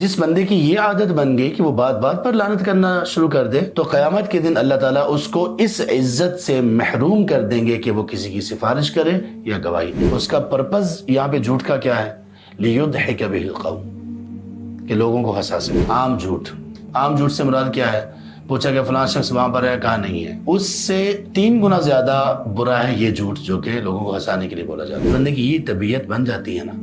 جس بندے کی یہ عادت بن گئی کہ وہ بات بات پر لعنت کرنا شروع کر دے تو قیامت کے دن اللہ تعالیٰ اس کو اس عزت سے محروم کر دیں گے کہ وہ کسی کی سفارش کرے یا گواہی دے۔ اس کا پرپز یہاں پہ جھوٹ کا کیا ہے؟ لِيُضْحِكَ بِهِ الْقَوْمُ، کہ لوگوں کو ہنسا سکے۔ عام جھوٹ سے مراد کیا ہے؟ پوچھا کہ فلاں شخص وہاں پر ہے، کہا نہیں ہے۔ اس سے 3 گنا زیادہ برا ہے یہ جھوٹ جو کہ لوگوں کو ہنسانے کے لیے بولا جاتا ہے۔ بندے کی یہ طبیعت بن جاتی ہے نا،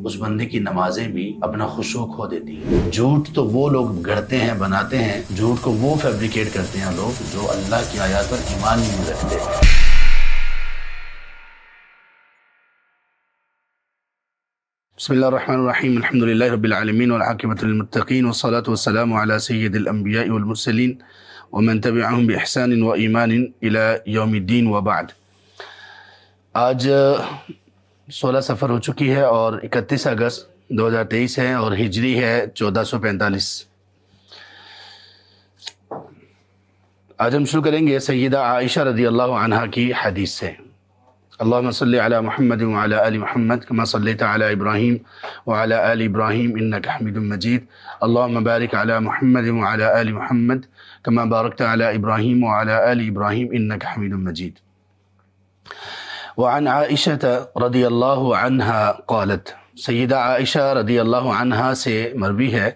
اس بندے کی نمازیں بھی اپنا خشوع کھو دیتی ہیں۔ جھوٹ تو وہ لوگ گھڑتے ہیں، بناتے ہیں، جھوٹ کو وہ فیبریکیٹ کرتے ہیں لوگ جو اللہ کی آیات پر ایمان ہی نہیں رکھتے۔ بسم اللہ الرحمن الرحیم، الحمد للہ رب العالمین والعاقبۃ للمتقین والصلاة والسلام علی سید الانبیاء والمرسلین ومن تبعهم بإحسان وایمان الی یوم الدین وبعد۔ آج 16 سفر ہو چکی ہے اور 31 اگست 2023 ہے اور ہجری ہے 1445۔ آج ہم شروع کریں گے سیدہ عائشہ رضی اللہ عنہا کی حدیث سے۔ اللہم صلی علی محمد وعلی آل محمد کما صلیت علی ابراہیم وعلی آل ابراہیم انک حمید مجید۔ اللہم بارک علی محمد وعلی آل محمد کما بارکت علی ابراہیم وعلی آل ابراہیم انک حمید مجید۔ وعن عائشہ رضی اللہ عنہا قالت، سیدہ عائشہ رضی اللہ عنہا سے مروی ہے،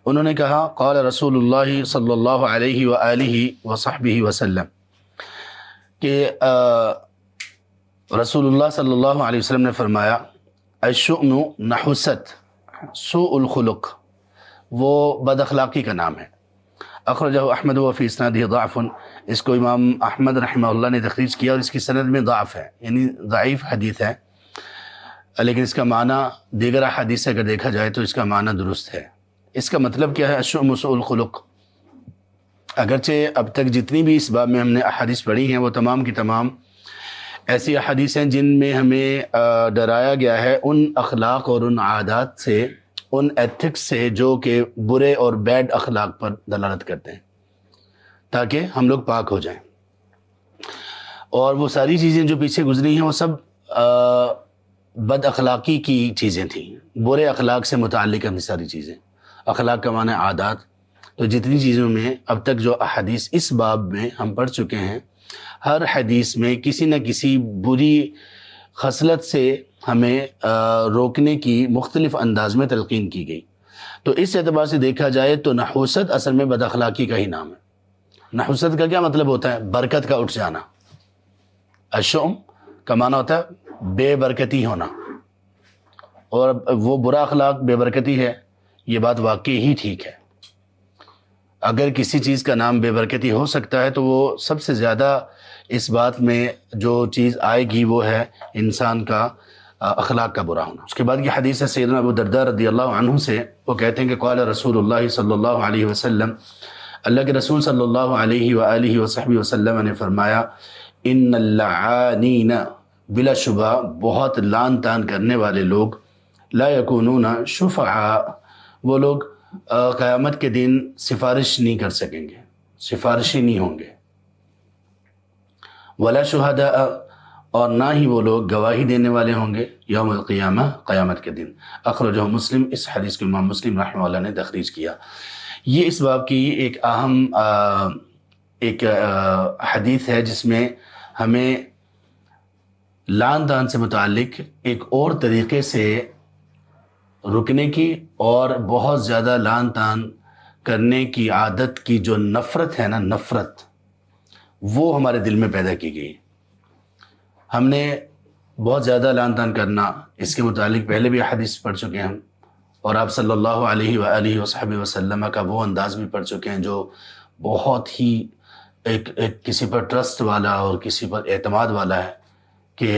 انہوں نے کہا قال رسول اللہ صلی اللہ علیہ وآلہ وصحبہ وسلم، کہ رسول اللہ صلی اللہ علیہ وسلم نے فرمایا الشؤم نحست، سوء الخلق وہ بد اخلاقی کا نام ہے۔ اخرجہ احمد وفی اسنادہ ضعف، اس کو امام احمد رحمہ اللہ نے تخریج کیا اور اس کی سند میں ضعف ہے، یعنی ضعیف حدیث ہے، لیکن اس کا معنی دیگر حدیث سے اگر دیکھا جائے تو اس کا معنی درست ہے۔ اس کا مطلب کیا ہے؟ الشؤم سوء الخلق۔ اگرچہ اب تک جتنی بھی اس باب میں ہم نے احادیث پڑھی ہیں وہ تمام کی تمام ایسی احادیث ہیں جن میں ہمیں ڈرایا گیا ہے ان اخلاق اور ان عادات سے، ان ایتھکس سے جو کہ برے اور بیڈ اخلاق پر دلالت کرتے ہیں، تاکہ ہم لوگ پاک ہو جائیں۔ اور وہ ساری چیزیں جو پیچھے گزری ہیں وہ سب بد اخلاقی کی چیزیں تھیں، برے اخلاق سے متعلق ہیں ساری چیزیں۔ اخلاق کا معنی عادات، تو جتنی چیزوں میں اب تک جو احادیث اس باب میں ہم پڑھ چکے ہیں، ہر حدیث میں کسی نہ کسی بری خصلت سے ہمیں روکنے کی مختلف انداز میں تلقین کی گئی۔ تو اس اعتبار سے دیکھا جائے تو نحوست اصل میں بد اخلاقی کا ہی نام ہے۔ نحوست کا کیا مطلب ہوتا ہے؟ برکت کا اٹھ جانا۔ الشؤم کا معنی ہوتا ہے بے برکتی ہونا، اور وہ برا اخلاق بے برکتی ہے، یہ بات واقعی ہی ٹھیک ہے۔ اگر کسی چیز کا نام بے برکتی ہو سکتا ہے تو وہ سب سے زیادہ اس بات میں جو چیز آئے گی وہ ہے انسان کا اخلاق کا برا ہونا۔ اس کے بعد کی حدیث ہے سیدنا ابو درداء رضی اللہ عنہ سے، وہ کہتے ہیں کہ قال رسول اللہ صلی اللہ علیہ وسلم، اللہ کے رسول صلی اللہ علیہ وآلہ وصحبہ وسلم نے فرمایا ان اللعانین، بلا شبہ بہت لعن طعن کرنے والے لوگ، لا یکونون شفعاء، وہ لوگ قیامت کے دن سفارش نہیں کر سکیں گے، سفارشی نہیں ہوں گے، ولا شہداء، اور نہ ہی وہ لوگ گواہی دینے والے ہوں گے یوم القیامہ، قیامت کے دن۔ اخرجہ مسلم، اس حدیث کو امام مسلم رحمہ اللہ نے تخریج کیا۔ یہ اس باب کی ایک اہم حدیث ہے جس میں ہمیں لعن طعن سے متعلق ایک اور طریقے سے رکنے کی اور بہت زیادہ لعن طعن کرنے کی عادت کی جو نفرت ہے نا، نفرت، وہ ہمارے دل میں پیدا کی گئی۔ ہم نے بہت زیادہ لعن طعن کرنا، اس کے متعلق پہلے بھی حدیث پڑھ چکے ہیں ہم، اور آپ صلی اللہ علیہ وآلہ وصحبہ وسلم کا وہ انداز بھی پڑھ چکے ہیں جو بہت ہی ایک کسی پر ٹرسٹ والا اور کسی پر اعتماد والا ہے، کہ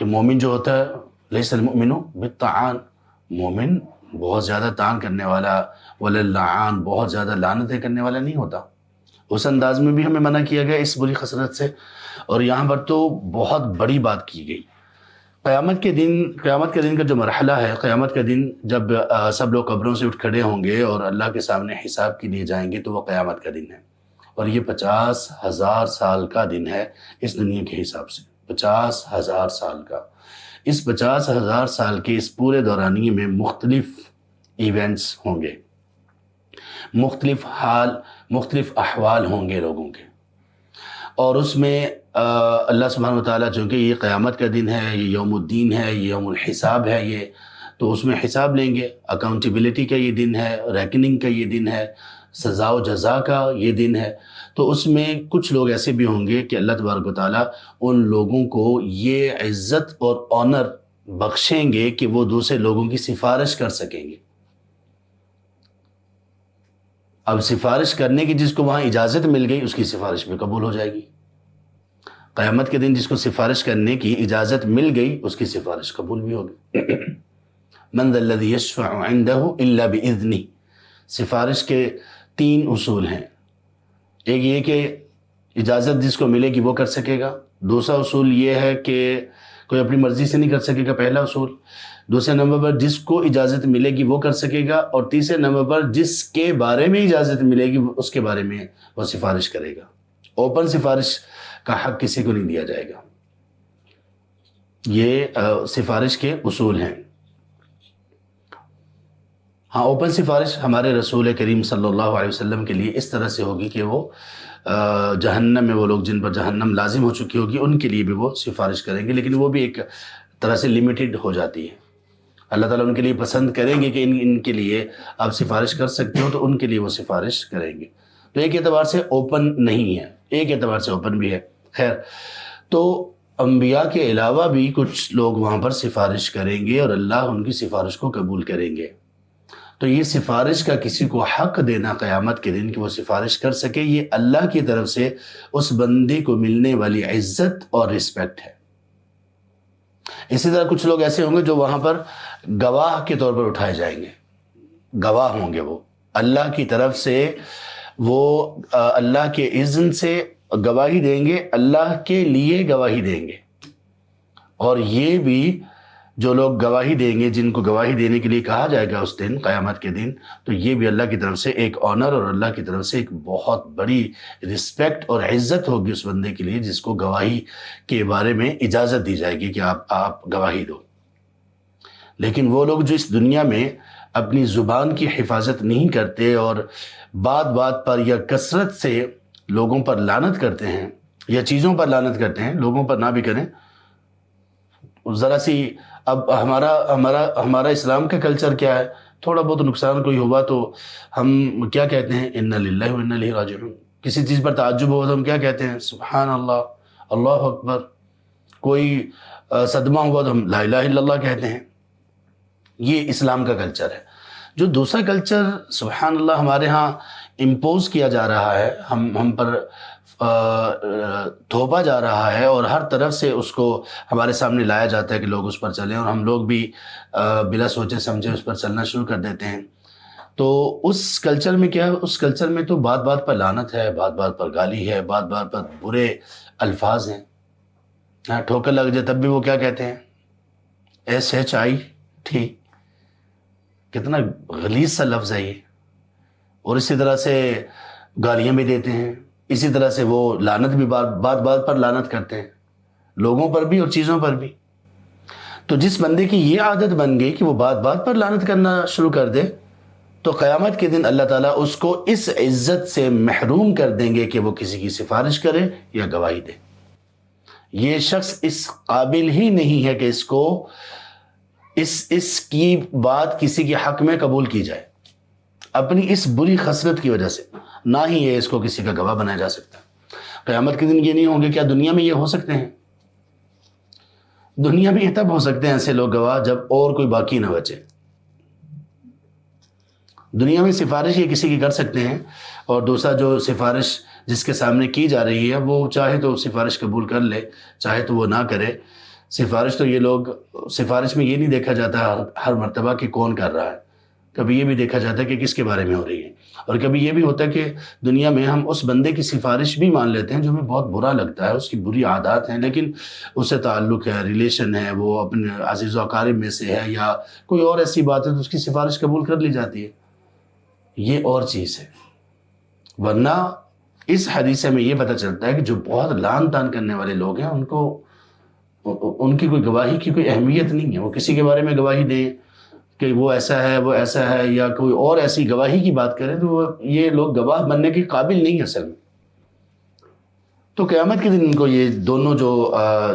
مومن جو ہوتا ہے لیس المؤمن بالطعان، مومن بہت زیادہ طعن کرنے والا، ولا اللعان، بہت زیادہ لعنتیں کرنے والا نہیں ہوتا۔ اس انداز میں بھی ہمیں منع کیا گیا اس بری خصلت سے، اور یہاں پر تو بہت بڑی بات کی گئی۔ قیامت کے دن کا جو مرحلہ ہے، قیامت کا دن جب سب لوگ قبروں سے اٹھ کھڑے ہوں گے اور اللہ کے سامنے حساب کے لیے جائیں گے، تو وہ قیامت کا دن ہے، اور یہ 50,000 سال کا دن ہے اس دنیا کے حساب سے، 50,000 سال کا۔ اس 50,000 سال کے اس پورے دورانیے میں مختلف ایونٹس ہوں گے، مختلف احوال ہوں گے لوگوں کے، اور اس میں اللہ سبحانہ وتعالیٰ چونکہ یہ قیامت کا دن ہے، یہ یوم الدین ہے، یہ یوم الحساب ہے، یہ تو اس میں حساب لیں گے، اکاؤنٹیبلٹی کا یہ دن ہے، ریکننگ کا یہ دن ہے، سزا و جزا کا یہ دن ہے۔ تو اس میں کچھ لوگ ایسے بھی ہوں گے کہ اللہ تبارک و تعالیٰ ان لوگوں کو یہ عزت اور آنر بخشیں گے کہ وہ دوسرے لوگوں کی سفارش کر سکیں گے۔ اب سفارش کرنے کی جس کو وہاں اجازت مل گئی اس کی سفارش بھی قبول ہو جائے گی۔ قیامت کے دن جس کو سفارش کرنے کی اجازت مل گئی اس کی سفارش قبول بھی ہوگی۔ من ذا الذی یشفع عنده الا باذنہ، سفارش کے 3 اصول ہیں۔ ایک یہ کہ اجازت جس کو ملے گی وہ کر سکے گا، دوسرا اصول یہ ہے کہ کوئی اپنی مرضی سے نہیں کر سکے گا، پہلا اصول۔ دوسرے نمبر پر جس کو اجازت ملے گی وہ کر سکے گا، اور تیسرے نمبر پر جس کے بارے میں اجازت ملے گی اس کے بارے میں وہ سفارش کرے گا۔ اوپن سفارش کا حق کسی کو نہیں دیا جائے گا۔ یہ سفارش کے اصول ہیں۔ ہاں، اوپن سفارش ہمارے رسول کریم صلی اللہ علیہ وسلم کے لیے اس طرح سے ہوگی کہ وہ جہنم میں، وہ لوگ جن پر جہنم لازم ہو چکی ہوگی ان کے لیے بھی وہ سفارش کریں گے، لیکن وہ بھی ایک طرح سے لمیٹڈ ہو جاتی ہے۔ اللہ تعالیٰ ان کے لیے پسند کریں گے کہ ان کے لیے آپ سفارش کر سکتے ہو، تو ان کے لیے وہ سفارش کریں گے۔ تو ایک اعتبار سے اوپن نہیں ہے، ایک اعتبار سے اوپن بھی ہے۔ خیر، تو انبیاء کے علاوہ بھی کچھ لوگ وہاں پر سفارش کریں گے اور اللہ ان کی سفارش کو قبول کریں گے۔ تو یہ سفارش کا کسی کو حق دینا قیامت کے دن کہ وہ سفارش کر سکے، یہ اللہ کی طرف سے اس بندے کو ملنے والی عزت اور رسپیکٹ ہے۔ اسی طرح کچھ لوگ ایسے ہوں گے جو وہاں پر گواہ کے طور پر اٹھائے جائیں گے، گواہ ہوں گے، وہ اللہ کی طرف سے، وہ اللہ کے اذن سے گواہی دیں گے، اللہ کے لیے گواہی دیں گے۔ اور یہ بھی جو لوگ گواہی دیں گے، جن کو گواہی دینے کے لیے کہا جائے گا اس دن، قیامت کے دن، تو یہ بھی اللہ کی طرف سے ایک آنر اور اللہ کی طرف سے ایک بہت بڑی رسپیکٹ اور عزت ہوگی اس بندے کے لیے جس کو گواہی کے بارے میں اجازت دی جائے گی کہ آپ گواہی دو۔ لیکن وہ لوگ جو اس دنیا میں اپنی زبان کی حفاظت نہیں کرتے اور بات بات پر یا کثرت سے لوگوں پر لعنت کرتے ہیں یا چیزوں پر لعنت کرتے ہیں، لوگوں پر نہ بھی کریں، ذرا سی اب ہمارا اسلام کا کلچر کیا ہے، تھوڑا بہت نقصان کوئی ہوا تو ہم کیا کہتے ہیں، انا للہ و انا الیہ راجعون۔ کسی چیز پر تعجب ہوا تو ہم کیا کہتے ہیں، سبحان اللہ، اللہ اکبر۔ کوئی صدمہ ہوا تو ہم لا الہ الا اللہ کہتے ہیں۔ یہ اسلام کا کلچر ہے۔ جو دوسرا کلچر سبحان اللہ ہمارے ہاں امپوز کیا جا رہا ہے، ہم پر تھوپا جا رہا ہے، اور ہر طرف سے اس کو ہمارے سامنے لایا جاتا ہے کہ لوگ اس پر چلیں، اور ہم لوگ بھی بلا سوچے سمجھے اس پر چلنا شروع کر دیتے ہیں۔ تو اس کلچر میں کیا ہے، اس کلچر میں تو بات بات پر لعنت ہے، بات بات پر گالی ہے، بات بات پر برے الفاظ ہیں۔ ٹھوکر لگ جائے تب بھی وہ کیا کہتے ہیں، SHIT، کتنا غلیظ سا لفظ ہے یہ۔ اور اسی طرح سے گالیاں بھی دیتے ہیں، اسی طرح سے وہ لعنت بھی بات بات پر لعنت کرتے ہیں، لوگوں پر بھی اور چیزوں پر بھی۔ تو جس بندے کی یہ عادت بن گئی کہ وہ بات بات پر لعنت کرنا شروع کر دے، تو قیامت کے دن اللہ تعالیٰ اس کو اس عزت سے محروم کر دیں گے کہ وہ کسی کی سفارش کرے یا گواہی دے۔ یہ شخص اس قابل ہی نہیں ہے کہ اس کو اس کی بات کسی کے حق میں قبول کی جائے، اپنی اس بری خصلت کی وجہ سے۔ نہ ہی یہ اس کو کسی کا گواہ بنایا جا سکتا۔ قیامت کے دن یہ نہیں ہوں گے۔ کیا دنیا میں یہ ہو سکتے ہیں؟ دنیا میں یہ تب ہو سکتے ہیں ایسے لوگ گواہ جب اور کوئی باقی نہ بچے۔ دنیا میں سفارش یہ کسی کی کر سکتے ہیں، اور دوسرا جو سفارش جس کے سامنے کی جا رہی ہے وہ چاہے تو سفارش قبول کر لے، چاہے تو وہ نہ کرے۔ سفارش تو یہ لوگ، سفارش میں یہ نہیں دیکھا جاتا ہر مرتبہ کہ کون کر رہا ہے، کبھی یہ بھی دیکھا جاتا ہے کہ کس کے بارے میں ہو رہی ہے، اور کبھی یہ بھی ہوتا ہے کہ دنیا میں ہم اس بندے کی سفارش بھی مان لیتے ہیں جو ہمیں بہت برا لگتا ہے، اس کی بری عادات ہیں، لیکن اس سے تعلق ہے، ریلیشن ہے، وہ اپنے عزیز و اقارب میں سے ہے، یا کوئی اور ایسی بات ہے تو اس کی سفارش قبول کر لی جاتی ہے۔ یہ اور چیز ہے۔ ورنہ اس حدیث میں یہ پتہ چلتا ہے کہ جو بہت لعن طعن کرنے والے لوگ ہیں ان کی کوئی گواہی کی کوئی اہمیت نہیں ہے۔ وہ کسی کے بارے میں گواہی دیں، کہ وہ ایسا ہے وہ ایسا ہے، یا کوئی اور ایسی گواہی کی بات کرے، تو یہ لوگ گواہ بننے کے قابل نہیں اصل میں. تو قیامت کے دن ان کو یہ دونوں جو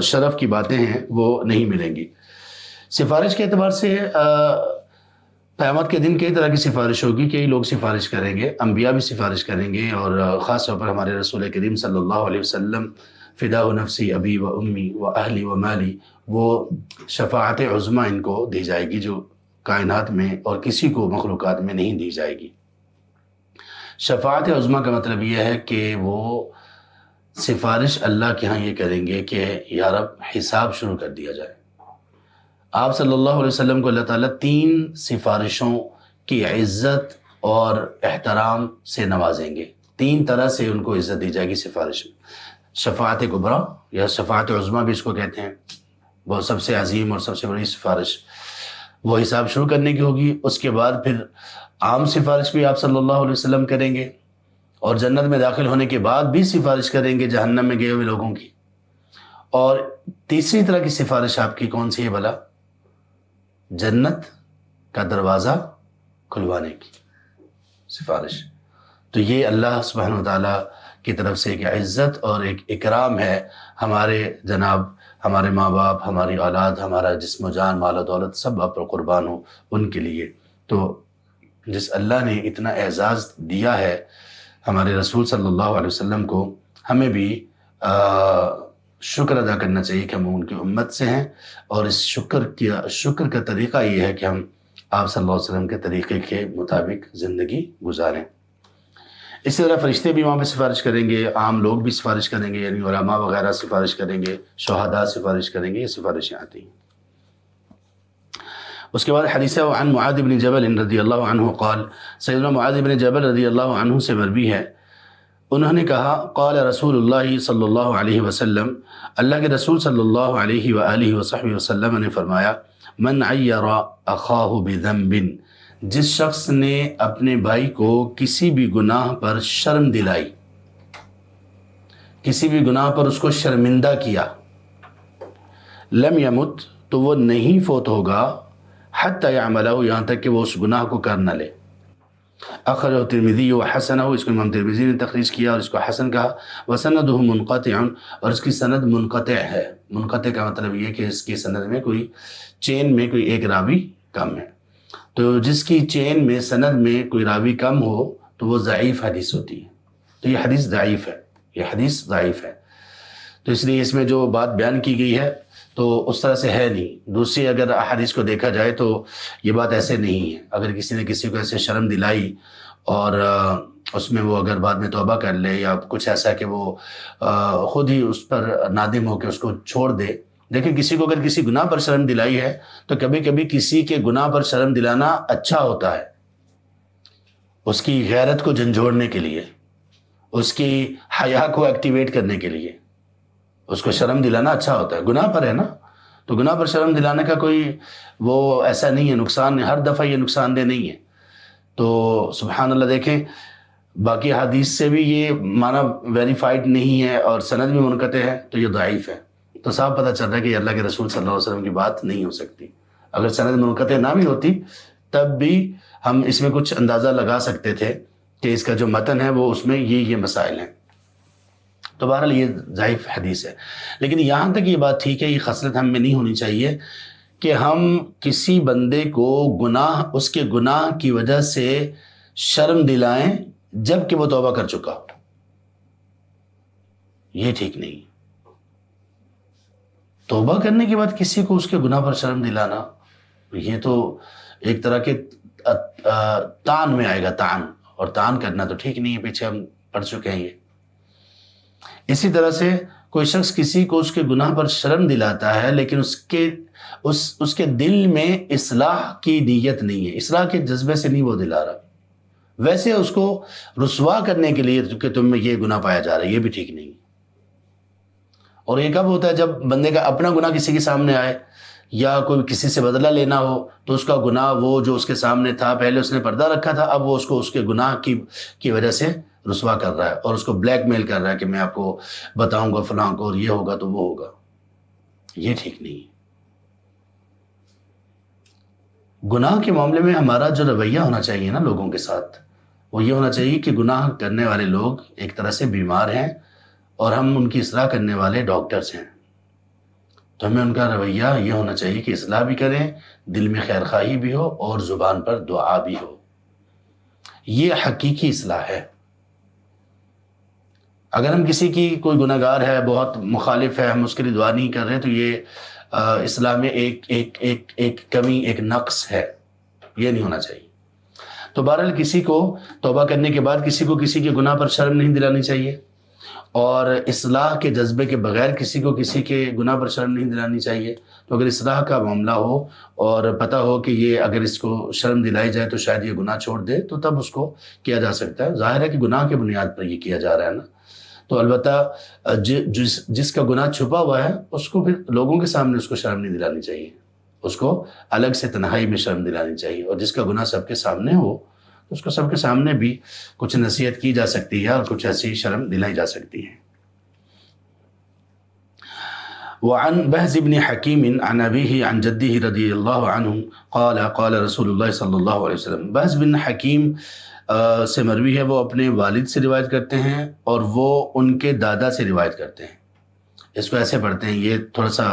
شرف کی باتیں ہیں وہ نہیں ملیں گی. سفارش کے اعتبار سے قیامت کے دن کئی طرح کی سفارش ہوگی. کئی لوگ سفارش کریں گے، انبیاء بھی سفارش کریں گے، اور خاص طور پر ہمارے رسول کریم صلی اللہ علیہ وسلم، فداء نفسی ابی و امی و اہلی و مالی، وہ شفاعت عظمیٰ ان کو دی جائے گی جو کائنات میں اور کسی کو مخلوقات میں نہیں دی جائے گی. شفاعت عظمیٰ کا مطلب یہ ہے کہ وہ سفارش اللہ کے ہاں یہ کریں گے کہ یا رب حساب شروع کر دیا جائے. آپ صلی اللہ علیہ وسلم کو اللہ تعالیٰ 3 سفارشوں کی عزت اور احترام سے نوازیں گے. 3 طرح سے ان کو عزت دی جائے گی سفارش میں. شفاعت کبریٰ یا شفاعت عظمیٰ بھی اس کو کہتے ہیں، وہ سب سے عظیم اور سب سے بڑی سفارش، وہ حساب شروع کرنے کی ہوگی. اس کے بعد پھر عام سفارش بھی آپ صلی اللہ علیہ وسلم کریں گے، اور جنت میں داخل ہونے کے بعد بھی سفارش کریں گے جہنم میں گئے ہوئے لوگوں کی. اور تیسری طرح کی سفارش آپ کی کون سی ہے بھلا؟ جنت کا دروازہ کھلوانے کی سفارش. تو یہ اللہ سبحانہ وتعالیٰ کی طرف سے ایک عزت اور ایک اکرام ہے ہمارے جناب، ہمارے ماں باپ، ہماری اولاد، ہمارا جسم و جان، مال و دولت سب آپ پر قربان ہو ان کے لیے. تو جس اللہ نے اتنا اعزاز دیا ہے ہمارے رسول صلی اللہ علیہ وسلم کو، ہمیں بھی شکر ادا کرنا چاہیے کہ ہم ان کی امت سے ہیں، اور اس شکر کا طریقہ یہ ہے کہ ہم آپ صلی اللہ علیہ وسلم کے طریقے کے مطابق زندگی گزاریں. اسی طرح فرشتے بھی وہاں پہ سفارش کریں گے، عام لوگ بھی سفارش کریں گے، یعنی علماء وغیرہ سفارش کریں گے، شہداء سفارش کریں گے، یہ سفارشیں آتی ہیں. اس کے بعد حدیث عن معاذ بن جبل رضی اللہ عنہ قال، سیدنا معاذ بن جبل رضی اللہ عنہ سے مروی ہے، انہوں نے کہا قال رسول اللہ صلی اللہ علیہ وسلم، اللہ کے رسول صلی اللہ علیہ وآلہ وصحبہ وسلم نے فرمایا، من عیر اخاہ بذنب، جس شخص نے اپنے بھائی کو کسی بھی گناہ پر شرم دلائی، کسی بھی گناہ پر اس کو شرمندہ کیا، لم یمت، تو وہ نہیں فوت ہوگا، حتی یعملہ، یہاں تک کہ وہ اس گناہ کو کر نہ لے. اخرجہ ترمذی و حسنہ، اس کو امام ترمذی نے تخریج کیا اور اس کو حسن کہا. وسندہ منقطع، اور اس کی سند منقطع ہے. منقطع کا مطلب یہ کہ اس کی سند میں کوئی چین میں کوئی ایک راوی کم ہے. تو جس کی چین میں سند میں کوئی راوی کم ہو تو وہ ضعیف حدیث ہوتی ہے. تو یہ حدیث ضعیف ہے، یہ حدیث ضعیف ہے. تو اس لیے اس میں جو بات بیان کی گئی ہے تو اس طرح سے ہے نہیں. دوسری اگر احادیث کو دیکھا جائے تو یہ بات ایسے نہیں ہے. اگر کسی نے کسی کو ایسے شرم دلائی اور اس میں وہ اگر بعد میں توبہ کر لے، یا کچھ ایسا کہ وہ خود ہی اس پر نادم ہو کے اس کو چھوڑ دے. دیکھیں کسی کو اگر کسی گناہ پر شرم دلائی ہے تو کبھی کبھی کسی کے گناہ پر شرم دلانا اچھا ہوتا ہے، اس کی غیرت کو جھنجھوڑنے کے لیے، اس کی حیا کو ایکٹیویٹ کرنے کے لیے اس کو شرم دلانا اچھا ہوتا ہے. گناہ پر ہے نا، تو گناہ پر شرم دلانے کا کوئی وہ ایسا نہیں ہے، نقصان ہر دفعہ یہ نقصان دہ نہیں ہے. تو سبحان اللہ، دیکھیں باقی حدیث سے بھی یہ معنی ویریفائڈ نہیں ہے اور سند بھی منقطع ہے تو یہ ضعیف ہے. تو صاحب پتہ چل رہا ہے کہ اللہ کے رسول صلی اللہ علیہ وسلم کی بات نہیں ہو سکتی. اگر سند منقطع نہ بھی ہوتی تب بھی ہم اس میں کچھ اندازہ لگا سکتے تھے کہ اس کا جو متن ہے وہ اس میں یہ مسائل ہیں. تو بہرحال یہ ضعیف حدیث ہے. لیکن یہاں تک یہ بات ٹھیک ہے، یہ خصلت ہم میں نہیں ہونی چاہیے کہ ہم کسی بندے کو گناہ، اس کے گناہ کی وجہ سے شرم دلائیں جب کہ وہ توبہ کر چکا ہو. یہ ٹھیک نہیں. توبہ کرنے کے بعد کسی کو اس کے گناہ پر شرم دلانا، یہ تو ایک طرح کے تان میں آئے گا، تان، اور تان کرنا تو ٹھیک نہیں ہے، پیچھے ہم پڑھ چکے ہیں یہ. اسی طرح سے کوئی شخص کسی کو اس کے گناہ پر شرم دلاتا ہے لیکن اس کے دل میں اصلاح کی نیت نہیں ہے، اصلاح کے جذبے سے نہیں وہ دلا رہا، ویسے اس کو رسوا کرنے کے لیے کہ تم میں یہ گناہ پایا جا رہا ہے، یہ بھی ٹھیک نہیں. اور یہ کب ہوتا ہے؟ جب بندے کا اپنا گناہ کسی کے سامنے آئے یا کوئی کسی سے بدلہ لینا ہو تو اس کا گناہ وہ جو اس کے سامنے تھا، پہلے اس نے پردہ رکھا تھا، اب وہ اس کو اس کے گناہ کی وجہ سے رسوا کر رہا ہے اور اس کو بلیک میل کر رہا ہے کہ میں آپ کو بتاؤں گا فلاں کو، اور یہ ہوگا تو وہ ہوگا. یہ ٹھیک نہیں. گناہ کے معاملے میں ہمارا جو رویہ ہونا چاہیے نا لوگوں کے ساتھ، وہ یہ ہونا چاہیے کہ گناہ کرنے والے لوگ ایک طرح سے بیمار ہیں اور ہم ان کی اصلاح کرنے والے ڈاکٹرز ہیں، تو ہمیں ان کا رویہ یہ ہونا چاہیے کہ اصلاح بھی کریں، دل میں خیر خواہی بھی ہو اور زبان پر دعا بھی ہو. یہ حقیقی اصلاح ہے. اگر ہم کسی کی کوئی گناہ گار ہے، بہت مخالف ہے، ہم اس کے لیے دعا نہیں کر رہے، تو یہ اصلاح میں ایک کمی، ایک نقص ہے. یہ نہیں ہونا چاہیے. تو بہرحال کسی کو توبہ کرنے کے بعد کسی کو کسی کے گناہ پر شرم نہیں دلانی چاہیے، اور اصلاح کے جذبے کے بغیر کسی کو کسی کے گناہ پر شرم نہیں دلانی چاہیے. تو اگر اصلاح کا معاملہ ہو اور پتہ ہو کہ یہ اگر اس کو شرم دلائی جائے تو شاید یہ گناہ چھوڑ دے، تو تب اس کو کیا جا سکتا ہے. ظاہر ہے کہ گناہ کے بنیاد پر یہ کیا جا رہا ہے نا، تو البتہ جس کا گناہ چھپا ہوا ہے اس کو پھر لوگوں کے سامنے اس کو شرم نہیں دلانی چاہیے، اس کو الگ سے تنہائی میں شرم دلانی چاہیے. اور جس کا گناہ سب کے سامنے ہو تو اس کو سب کے سامنے بھی کچھ نصیحت کی جا سکتی ہے اور کچھ ایسی شرم دلائی جا سکتی ہے. وعن بهز بن حكيم عن أبيه عن جده رضي الله عنه قال قال رسول الله صلى الله عليه وسلم. بهز بن حکیم سے مروی ہے، وہ اپنے والد سے روایت کرتے ہیں اور وہ ان کے دادا سے روایت کرتے ہیں. اس کو ایسے پڑھتے ہیں، یہ تھوڑا سا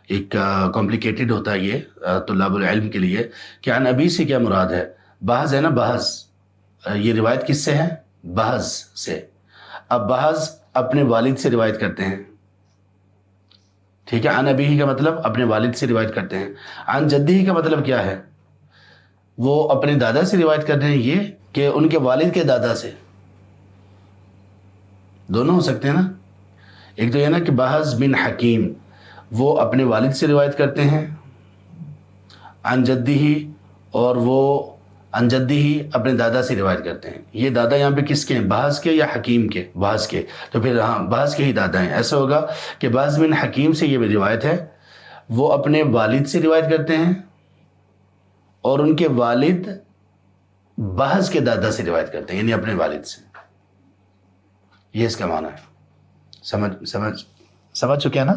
ایک کمپلیکیٹڈ ہوتا ہے یہ طلاب العلم کے لیے، کہ عن ابی سے کیا مراد ہے. بحث ہے نا، بحث، یہ روایت کس سے ہے؟ بحث سے. اب بحث اپنے والد سے روایت کرتے ہیں، ٹھیک ہے. عن ابی کا مطلب اپنے والد سے روایت کرتے ہیں. عن جدی کا مطلب کیا ہے؟ وہ اپنے دادا سے روایت کر رہے ہیں، یہ کہ ان کے والد کے دادا سے. دونوں ہو سکتے ہیں نا. ایک تو یہ نا کہ بحث بن حکیم وہ اپنے والد سے روایت کرتے ہیں عن جدی ہی، اور وہ عن جدی ہی اپنے دادا سے روایت کرتے ہیں. یہ دادا یہاں پہ کس کے ہیں؟ بحث کے یا حکیم کے؟ بحث کے. تو پھر ہاں بحث کے ہی دادا ہیں. ایسا ہوگا کہ بحث بن حکیم سے یہ روایت ہے، وہ اپنے والد سے روایت کرتے ہیں اور ان کے والد بحث کے دادا سے روایت کرتے ہیں، یعنی اپنے والد سے. یہ اس کا معنی ہے. سمجھ چکے ہیں نا.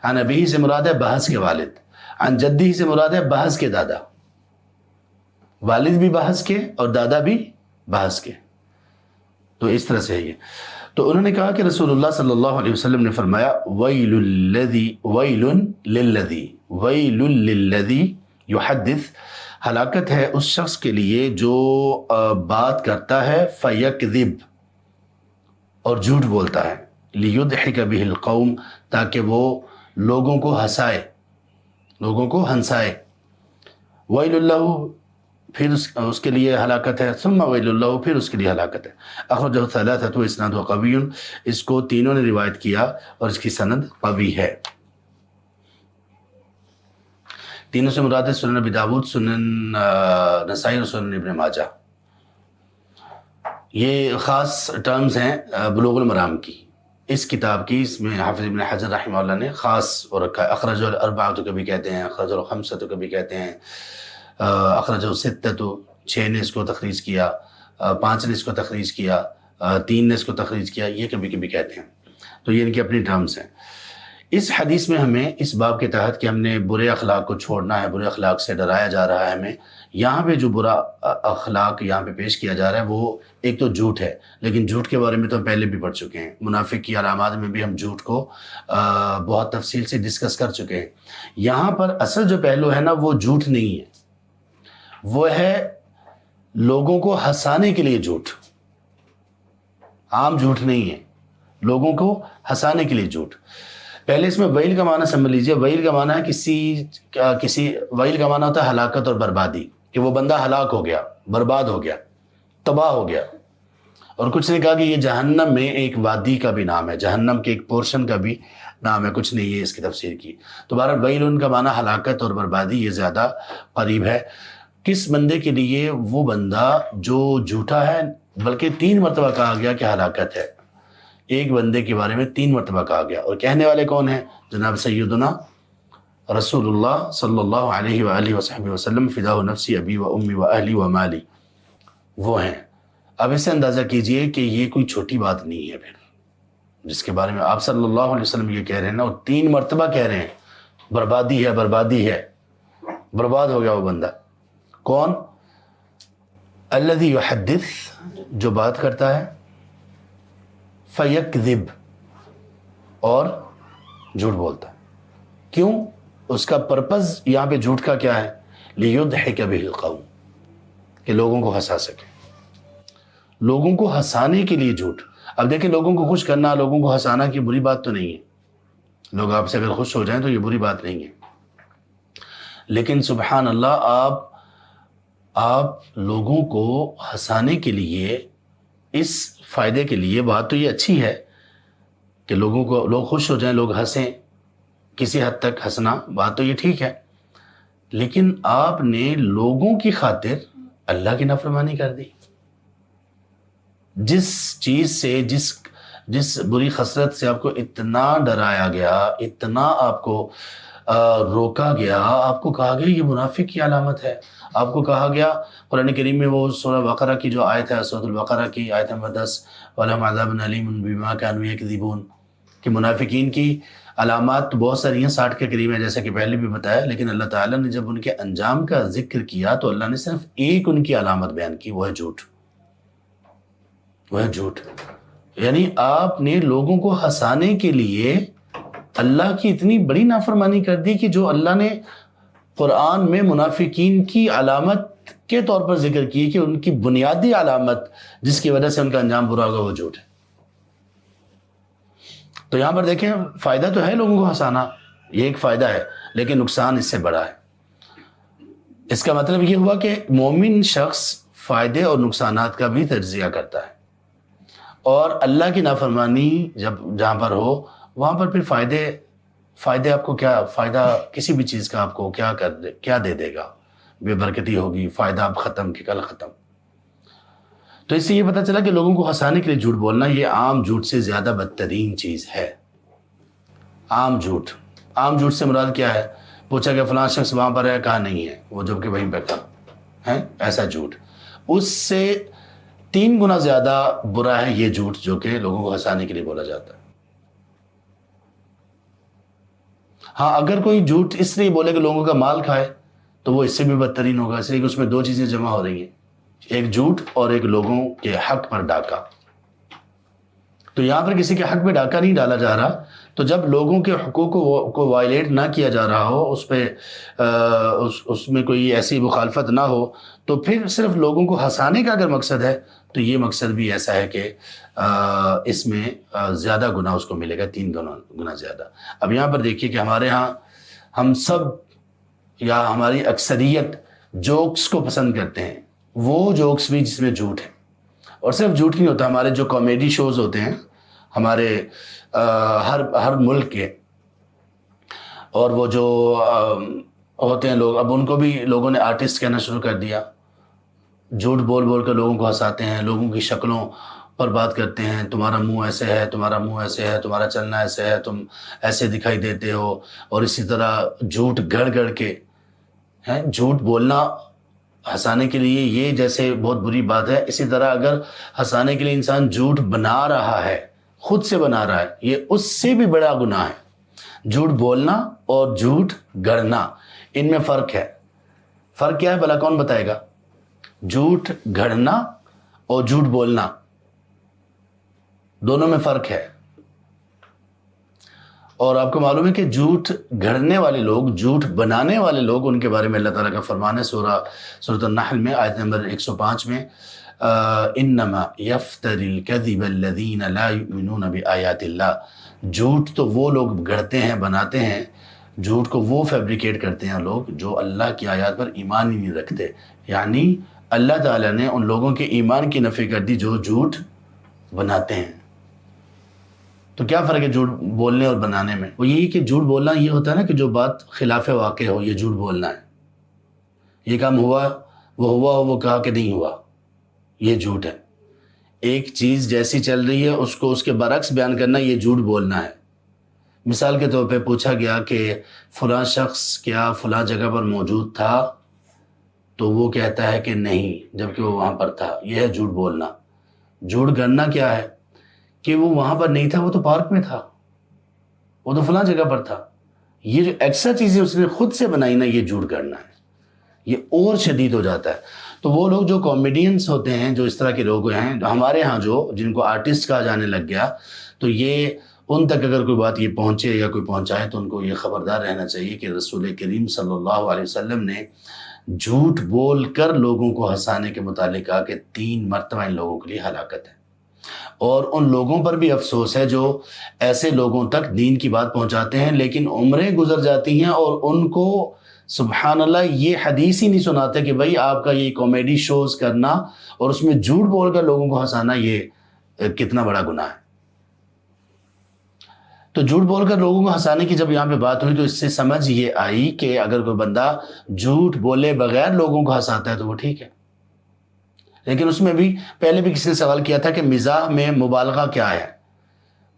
عن ابی سے مراد ہے بحث کے والد، عن جدی سے مراد ہے بحث کے دادا. والد بھی بحث کے اور دادا بھی بحث کے. تو اس طرح سے ہے یہ. تو انہوں نے کہا کہ رسول اللہ صلی اللہ علیہ وسلم نے فرمایا ویل للذی یحدث، ہلاکت ہے اس شخص کے لیے جو بات کرتا ہے فیکذب، اور جھوٹ بولتا ہے، لیضحک بہ القوم، تاکہ وہ لوگوں کو ہنسائے، لوگوں کو ہنسائے. ویل اللہ، پھر اس کے لیے ہلاکت ہے، ثم ویل اللہ، پھر اس کے لیے ہلاکت ہے. اخرجہ ثلاثۃ واسنادہ قوی، اس کو تینوں نے روایت کیا اور اس کی سند قوی ہے. تینوں سے مراد ہے سنن ابی داؤد، سنن نسائی اور سنن ابن ماجہ. یہ خاص ٹرمز ہیں بلوغ المرام کی، اس کتاب کی. اس میں حافظ ابن حجر رحمہ اللہ نے خاص اور رکھا ہے. اخرج الاربعۃ کو بھی کہتے ہیں، اخرج الخمسۃ کو بھی کہتے ہیں، اخرج الستۃ، 6 نے اس کو تخریج کیا، 5 نے اس کو تخریج کیا، 3 نے اس کو تخریج کیا، یہ کبھی کبھی کہتے ہیں. تو یہ ان کی اپنی ٹرمز ہیں. اس حدیث میں ہمیں اس باب کے تحت کہ ہم نے برے اخلاق کو چھوڑنا ہے، برے اخلاق سے ڈرایا جا رہا ہے ہمیں. یہاں پہ جو برا اخلاق یہاں پہ پیش کیا جا رہا ہے وہ ایک تو جھوٹ ہے، لیکن جھوٹ کے بارے میں تو ہم پہلے بھی پڑھ چکے ہیں. منافق کی علامات میں بھی ہم جھوٹ کو بہت تفصیل سے ڈسکس کر چکے ہیں. یہاں پر اصل جو پہلو ہے نا وہ جھوٹ نہیں ہے، وہ ہے لوگوں کو ہنسانے کے لیے جھوٹ. عام جھوٹ نہیں ہے، لوگوں کو ہنسانے کے لیے جھوٹ. پہلے اس میں ویل کا معنی سمجھ لیجئے. ویل کا معنی ہے کسی ویل کا معنی ہوتا ہے ہلاکت اور بربادی، کہ وہ بندہ ہلاک ہو گیا، برباد ہو گیا، تباہ ہو گیا. اور کچھ نے کہا کہ یہ جہنم میں ایک وادی کا بھی نام ہے، جہنم کے ایک پورشن کا بھی نام ہے، کچھ نے یہ اس کی تفسیر کی. تو بہرحال ویل ان کا معنی ہلاکت اور بربادی، یہ زیادہ قریب ہے. کس بندے کے لیے؟ وہ بندہ جو جھوٹا ہے، بلکہ 3 مرتبہ کہا گیا کہ ہلاکت ہے. ایک بندے کے بارے میں 3 مرتبہ کہا گیا. اور کہنے والے کون ہیں؟ جناب سیدنا رسول اللہ صلی اللہ علیہ وآلہ وصحبہ وسلم، فداء نفسی ابی و امی و اہلی و مالی، وہ ہیں. اب اسے اندازہ کیجئے کہ یہ کوئی چھوٹی بات نہیں ہے پھر، جس کے بارے میں آپ صلی اللہ علیہ وسلم یہ کہہ رہے ہیں نا، اور 3 مرتبہ کہہ رہے ہیں بربادی ہے، بربادی ہے، برباد ہو گیا وہ بندہ. کون؟ الذی یحدث، جو بات کرتا ہے، فیکذب، اور جھوٹ بولتا ہے. کیوں؟ اس کا پرپز یہاں پہ جھوٹ کا کیا ہے؟ لیضحک بہ القوم، کہ لوگوں کو ہنسا سکے، لوگوں کو ہنسانے کے لیے جھوٹ. اب دیکھیں لوگوں کو خوش کرنا، لوگوں کو ہنسانا کی بری بات تو نہیں ہے، لوگ آپ سے اگر خوش ہو جائیں تو یہ بری بات نہیں ہے، لیکن سبحان اللہ آپ لوگوں کو ہنسانے کے لیے، اس فائدے کے لیے، بات تو یہ اچھی ہے کہ لوگ خوش ہو جائیں، لوگ ہنسیں، کسی حد تک ہنسنا بات تو یہ ٹھیک ہے، لیکن آپ نے لوگوں کی خاطر اللہ کی نافرمانی کر دی. جس چیز سے، جس بری خصلت سے آپ کو اتنا ڈرایا گیا، اتنا آپ کو روکا گیا، آپ کو کہا گیا یہ منافق کی علامت ہے. آپ کو کہا گیا قرآن کریم میں، وہ سورہ بقرہ کی جو آیت ہے، سورۃ البقرہ کی آیت نمبر 10، وَلَهُمْ عَذَابٌ أَلِيمٌ بِمَا كَانُوا يَكْذِبُونَ، کہ منافقین کی علامات تو بہت ساری ہیں، 60 کے قریب ہیں، جیسا کہ پہلے بھی بتایا، لیکن اللہ تعالیٰ نے جب ان کے انجام کا ذکر کیا تو اللہ نے صرف ایک ان کی علامت بیان کی، وہ ہے جھوٹ. وہ ہے جھوٹ. یعنی آپ نے لوگوں کو ہنسانے کے لیے اللہ کی اتنی بڑی نافرمانی کر دی کہ جو اللہ نے قرآن میں منافقین کی علامت کے طور پر ذکر کی کہ ان کی بنیادی علامت جس کی وجہ سے ان کا انجام برا ہوگا وہ جھوٹ ہے. تو یہاں پر دیکھیں فائدہ تو ہے لوگوں کو ہنسانا، یہ ایک فائدہ ہے، لیکن نقصان اس سے بڑا ہے. اس کا مطلب یہ ہوا کہ مومن شخص فائدے اور نقصانات کا بھی تجزیہ کرتا ہے، اور اللہ کی نافرمانی جہاں پر ہو وہاں پر پھر فائدے آپ کو کیا فائدہ، کسی بھی چیز کا آپ کو کیا دے دے گا؟ بے برکتی ہوگی، فائدہ آپ ختم کہ کل ختم. تو اس سے یہ پتہ چلا کہ لوگوں کو ہنسانے کے لیے جھوٹ بولنا یہ عام جھوٹ سے زیادہ بدترین چیز ہے. عام جھوٹ سے مراد کیا ہے؟ پوچھا کہ فلاں شخص وہاں پر ہے، کہا نہیں ہے، وہ جب کہ وہیں پہ تھا، ہے ایسا جھوٹ. اس سے 3 گنا زیادہ برا ہے یہ جھوٹ جو کہ لوگوں کو ہنسانے کے لیے بولا جاتا ہے. ہاں اگر کوئی جھوٹ اس لیے بولے کہ لوگوں کا مال کھائے تو وہ اس سے بھی بدترین ہوگا، اس لیے کہ اس میں 2 چیزیں جمع ہو رہی ہیں، ایک جھوٹ اور ایک لوگوں کے حق پر ڈاکہ. تو یہاں پر کسی کے حق پہ ڈاکہ نہیں ڈالا جا رہا، تو جب لوگوں کے حقوق کو وائلیٹ نہ کیا جا رہا ہو، اس میں کوئی ایسی مخالفت نہ ہو، تو پھر صرف لوگوں کو ہنسانے کا اگر مقصد ہے تو یہ مقصد بھی ایسا ہے کہ اس میں زیادہ گناہ اس کو ملے گا، 3 گنا زیادہ. اب یہاں پر دیکھیے کہ ہمارے ہاں ہم سب یا ہماری اکثریت جوکس کو پسند کرتے ہیں، وہ جوکس بھی جس میں جھوٹ ہے. اور صرف جھوٹ نہیں ہوتا، ہمارے جو کامیڈی شوز ہوتے ہیں ہمارے ہر ملک کے، اور وہ جو ہوتے ہیں لوگ، اب ان کو بھی لوگوں نے آرٹسٹ کہنا شروع کر دیا. جھوٹ بول کر لوگوں کو ہنساتے ہیں، لوگوں کی شکلوں پر بات کرتے ہیں، تمہارا منہ ایسے ہے، تمہارا منہ ایسے ہے، تمہارا چلنا ایسے ہے، تم ایسے دکھائی دیتے ہو. اور اسی طرح جھوٹ گڑ کے ہیں. جھوٹ بولنا ہنسانے کے لیے یہ جیسے بہت بری بات ہے، اسی طرح اگر ہنسانے کے لیے انسان جھوٹ بنا رہا ہے، خود سے بنا رہا ہے، یہ اس سے بھی بڑا گناہ ہے. جھوٹ بولنا اور جھوٹ گھڑنا، ان میں فرق ہے. فرق کیا ہے بھلا کون بتائے گا؟ جھوٹ گھڑنا اور جھوٹ بولنا، دونوں میں فرق ہے. اور آپ کو معلوم ہے کہ جھوٹ گھڑنے والے لوگ، جھوٹ بنانے والے لوگ، ان کے بارے میں اللہ تعالیٰ کا فرمان ہے سورۃ النحل میں آیت نمبر 105 میں، انما یفتری الکذب الذین لا یؤمنون بآیات اللہ. جھوٹ تو وہ لوگ گھڑتے ہیں، بناتے ہیں، جھوٹ کو وہ فیبریکیٹ کرتے ہیں لوگ جو اللہ کی آیات پر ایمان ہی نہیں رکھتے. یعنی اللہ تعالیٰ نے ان لوگوں کے ایمان کی نفی کر دی جو جھوٹ بناتے ہیں. تو کیا فرق ہے جھوٹ بولنے اور بنانے میں؟ وہ یہی کہ جھوٹ بولنا یہ ہوتا ہے نا کہ جو بات خلاف واقع ہو، یہ جھوٹ بولنا ہے. یہ کام ہوا، وہ کہا کہ نہیں ہوا، یہ جھوٹ ہے. ایک چیز جیسی چل رہی ہے اس کو اس کے برعکس بیان کرنا، یہ جھوٹ بولنا ہے. مثال کے طور پہ پوچھا گیا کہ فلاں شخص کیا فلاں جگہ پر موجود تھا، تو وہ کہتا ہے کہ نہیں جبکہ وہ وہاں پر تھا. یہ ہے جھوٹ بولنا. جھوٹ گڑنا کیا ہے کہ وہ وہاں پر نہیں تھا، وہ تو پارک میں تھا، وہ تو فلاں جگہ پر تھا. یہ جو ایکسٹرا چیزیں اس نے خود سے بنائی نا، یہ جھوٹ گڑنا ہے. یہ اور شدید ہو جاتا ہے. تو وہ لوگ جو کامیڈینس ہوتے ہیں، جو اس طرح کے لوگ ہیں ہمارے ہاں، جو جن کو آرٹسٹ کہا جانے لگ گیا، تو یہ ان تک اگر کوئی بات یہ پہنچے یا کوئی پہنچائے تو ان کو یہ خبردار رہنا چاہیے کہ رسول کریم صلی اللہ علیہ وسلم نے جھوٹ بول کر لوگوں کو ہنسانے کے متعلق کہا کہ 3 مرتبہ ان لوگوں کے لیے ہلاکت ہے. اور ان لوگوں پر بھی افسوس ہے جو ایسے لوگوں تک دین کی بات پہنچاتے ہیں لیکن عمریں گزر جاتی ہیں اور ان کو سبحان اللہ یہ حدیث ہی نہیں سناتے کہ بھائی آپ کا یہ کامیڈی شوز کرنا اور اس میں جھوٹ بول کر لوگوں کو ہنسانا یہ کتنا بڑا گناہ ہے. تو جھوٹ بول کر لوگوں کو ہنسانے کی جب یہاں پہ بات ہوئی تو اس سے سمجھ یہ آئی کہ اگر کوئی بندہ جھوٹ بولے بغیر لوگوں کو ہنساتا ہے تو وہ ٹھیک ہے. لیکن اس میں بھی پہلے بھی کسی نے سوال کیا تھا کہ مزاح میں مبالغہ کیا ہے.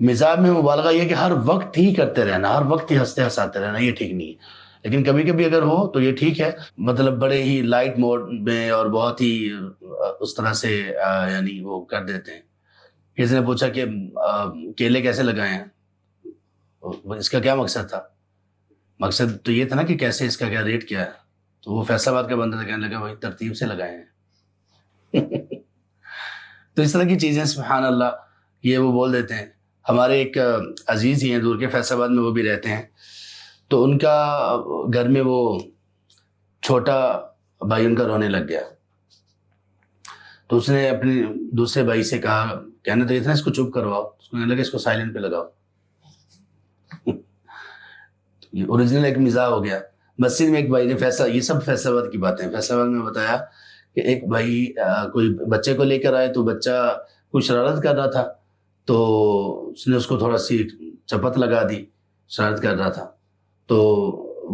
مزاح میں مبالغہ یہ کہ ہر وقت ہی کرتے رہنا، ہر وقت ہی ہنستے ہنساتے رہنا، یہ ٹھیک نہیں ہے. لیکن کبھی کبھی اگر ہو تو یہ ٹھیک ہے، مطلب بڑے ہی لائٹ موڈ میں اور بہت ہی اس طرح سے یعنی وہ کر دیتے ہیں. کسی نے پوچھا کہ کیلے کیسے لگائے ہیں، اس کا کیا مقصد تھا؟ مقصد تو یہ تھا نا کہ کیسے، اس کا کیا ریٹ کیا ہے. تو وہ فیصل آباد کا بندہ کہنے لگا بھائی ترتیب سے لگائے ہیں. تو اس طرح کی چیزیں سبحان اللہ یہ وہ بول دیتے ہیں. ہمارے ایک عزیز ہی ہیں دور کے، فیصل آباد میں وہ بھی رہتے ہیں. تو ان کا گھر میں وہ چھوٹا بھائی ان کا رونے لگ گیا. تو اس نے اپنے دوسرے بھائی سے کہا، کہنا تو یہ تھا اس کو چپ کرواؤ، اس کو کہنے لگا اس کو سائلنٹ پہ لگاؤ. اوریجنل ایک مزاح ہو گیا. مسجد میں ایک بھائی نے یہ سب فیصل آباد کی باتیں، فیصل آباد میں بتایا کہ ایک بھائی کوئی بچے کو لے کر آئے تو بچہ کوئی شرارت کر رہا تھا، تو اس نے اس کو تھوڑا سی چپت لگا دی، شرارت کر رہا تھا تو